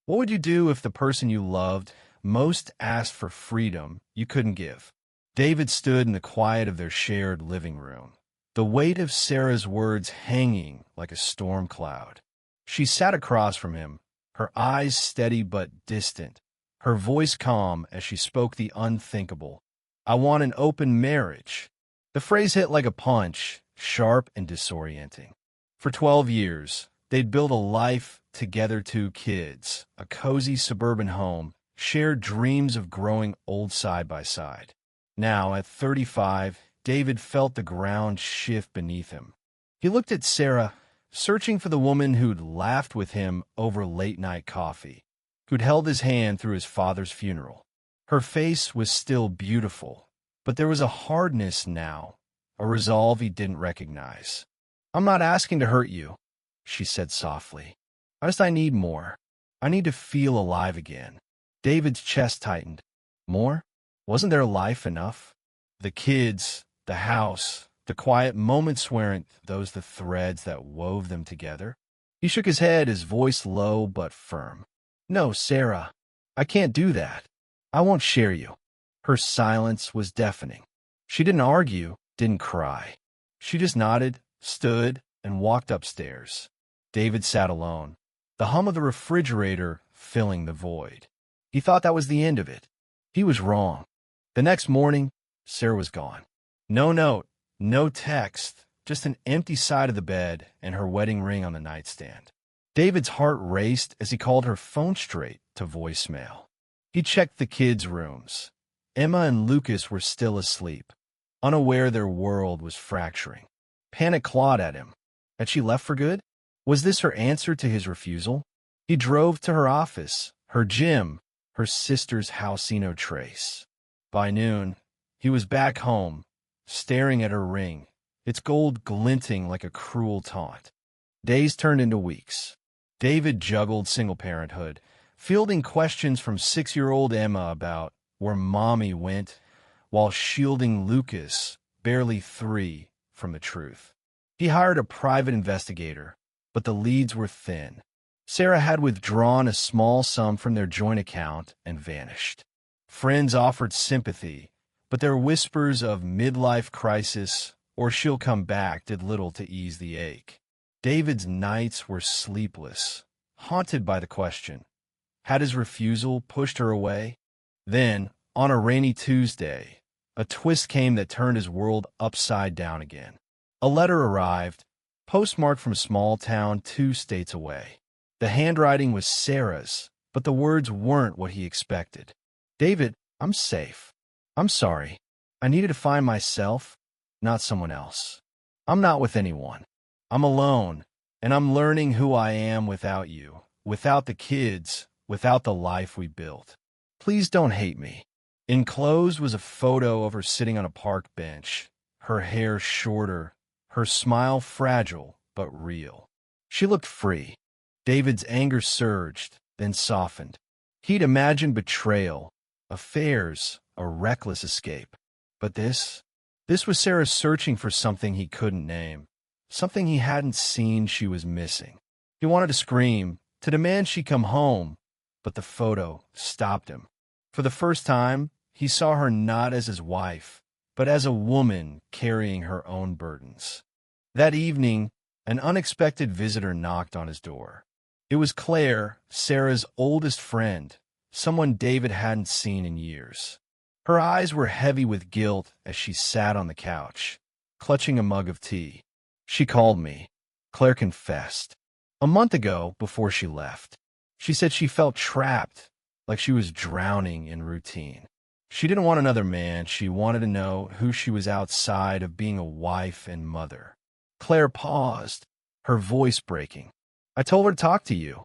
What would you do if the person you loved most asked for freedom you couldn't give? David stood in the quiet of their shared living room, the weight of Sarah's words hanging like a storm cloud. She sat across from him, her eyes steady but distant, her voice calm as she spoke the unthinkable. "I want an open marriage." The phrase hit like a punch, sharp and disorienting. For 12 years, they'd built a life together, 2 kids, a cozy suburban home, shared dreams of growing old side by side. Now, at 35, David felt the ground shift beneath him. He looked at Sarah, searching for the woman who'd laughed with him over late-night coffee, who'd held his hand through his father's funeral. Her face was still beautiful, but there was a hardness now, a resolve he didn't recognize. "I'm not asking to hurt you," she said softly. I need more. I need to feel alive again." David's chest tightened. More? Wasn't their life enough? The kids, the house, the quiet moments weren't those the threads that wove them together? He shook his head, his voice low but firm. "No, Sarah, I can't do that. I won't share you." Her silence was deafening. She didn't argue, didn't cry. She just nodded, stood, and walked upstairs. David sat alone, the hum of the refrigerator filling the void. He thought that was the end of it. He was wrong. The next morning, Sarah was gone. No note, no text, just an empty side of the bed and her wedding ring on the nightstand. David's heart raced as he called her phone straight to voicemail. He checked the kids' rooms. Emma and Lucas were still asleep, unaware their world was fracturing. Panic clawed at him. Had she left for good? Was this her answer to his refusal? He drove to her office, her gym, her sister's house, no trace. By noon, he was back home, staring at her ring, its gold glinting like a cruel taunt. Days turned into weeks. David juggled single parenthood, fielding questions from 6-year-old Emma about where mommy went, while shielding Lucas, barely 3, from the truth. He hired a private investigator, but the leads were thin. Sarah had withdrawn a small sum from their joint account and vanished. Friends offered sympathy, but their whispers of midlife crisis or she'll come back did little to ease the ache. David's nights were sleepless, haunted by the question, had his refusal pushed her away? Then, on a rainy Tuesday, a twist came that turned his world upside down again. A letter arrived, postmarked from a small town 2 states away. The handwriting was Sarah's, but the words weren't what he expected. "David, I'm safe. I'm sorry. I needed to find myself, not someone else. I'm not with anyone. I'm alone, and I'm learning who I am without you, without the kids, without the life we built. Please don't hate me." Enclosed was a photo of her sitting on a park bench, her hair shorter, her smile fragile but real. She looked free. David's anger surged, then softened. He'd imagined betrayal, affairs, a reckless escape. But this was Sarah searching for something he couldn't name, something he hadn't seen she was missing. He wanted to scream, to demand she come home, but the photo stopped him. For the first time, he saw her not as his wife, but as a woman carrying her own burdens. That evening, an unexpected visitor knocked on his door. It was Claire, Sarah's oldest friend, someone David hadn't seen in years. Her eyes were heavy with guilt as she sat on the couch, clutching a mug of tea. "She called me," Claire confessed, "a month ago before she left. She said she felt trapped, like she was drowning in routine. She didn't want another man. She wanted to know who she was outside of being a wife and mother." Claire paused, her voice breaking. "I told her to talk to you,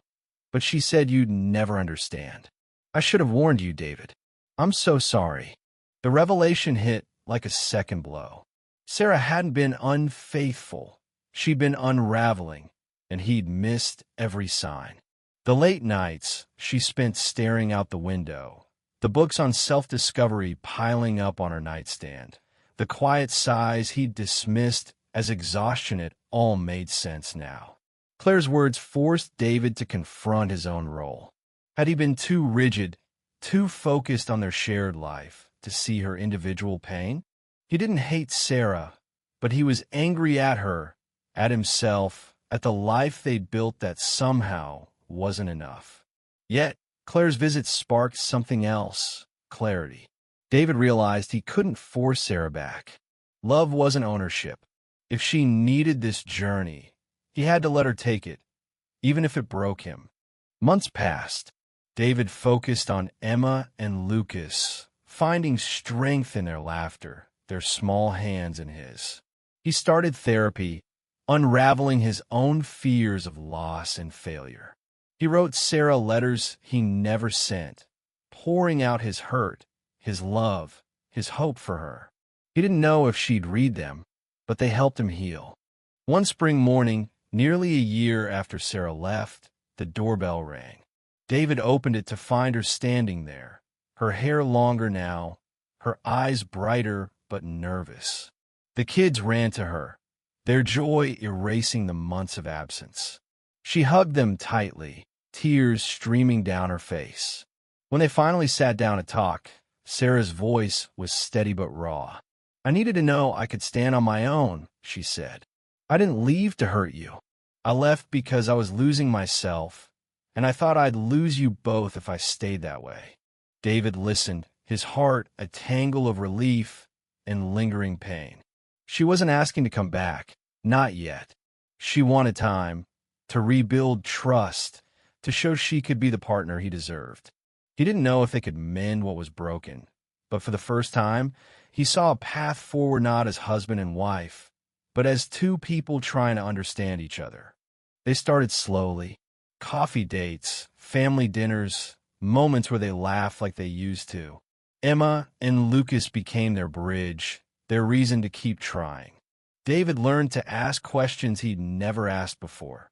but she said you'd never understand. I should have warned you, David. I'm so sorry." The revelation hit like a second blow. Sarah hadn't been unfaithful. She'd been unraveling, and he'd missed every sign. The late nights she spent staring out the window, the books on self-discovery piling up on her nightstand, the quiet sighs he'd dismissed as exhaustion, it all made sense now. Claire's words forced David to confront his own role. Had he been too rigid, too focused on their shared life to see her individual pain? He didn't hate Sarah, but he was angry at her, at himself, at the life they'd built that somehow wasn't enough. Yet, Claire's visit sparked something else, clarity. David realized he couldn't force Sarah back. Love wasn't ownership. If she needed this journey, he had to let her take it, even if it broke him. Months passed. David focused on Emma and Lucas, finding strength in their laughter, their small hands in his. He started therapy, unraveling his own fears of loss and failure. He wrote Sarah letters he never sent, pouring out his hurt, his love, his hope for her. He didn't know if she'd read them, but they helped him heal. One spring morning, nearly a year after Sarah left, the doorbell rang. David opened it to find her standing there, her hair longer now, her eyes brighter but nervous. The kids ran to her, their joy erasing the months of absence. She hugged them tightly, tears streaming down her face. When they finally sat down to talk, Sarah's voice was steady but raw. "I needed to know I could stand on my own," she said. "I didn't leave to hurt you. I left because I was losing myself, and I thought I'd lose you both if I stayed that way." David listened, his heart a tangle of relief and lingering pain. She wasn't asking to come back, not yet. She wanted time to rebuild trust, to show she could be the partner he deserved. He didn't know if they could mend what was broken, but for the first time, he saw a path forward not as husband and wife, but as two people trying to understand each other. They started slowly. Coffee dates, family dinners, moments where they laughed like they used to. Emma and Lucas became their bridge, their reason to keep trying. David learned to ask questions he'd never asked before.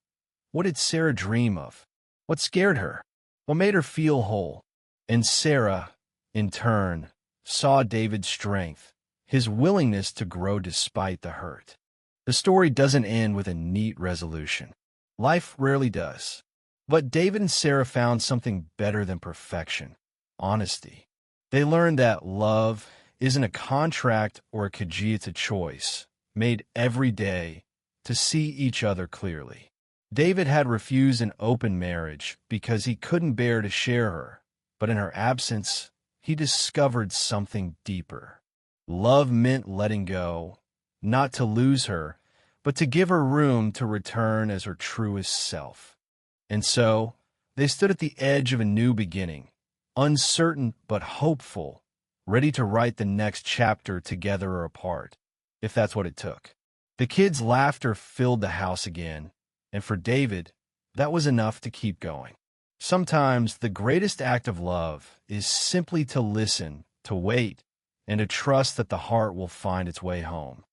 What did Sarah dream of? What scared her? What made her feel whole? And Sarah, in turn, saw David's strength, his willingness to grow despite the hurt. The story doesn't end with a neat resolution. Life rarely does. But David and Sarah found something better than perfection: honesty. They learned that love isn't a contract or a kajee, it's a choice, made every day to see each other clearly. David had refused an open marriage because he couldn't bear to share her, but in her absence, he discovered something deeper. Love meant letting go, not to lose her, but to give her room to return as her truest self. And so, they stood at the edge of a new beginning, uncertain but hopeful, ready to write the next chapter together or apart, if that's what it took. The kids' laughter filled the house again, and for David, that was enough to keep going. Sometimes the greatest act of love is simply to listen, to wait, and to trust that the heart will find its way home.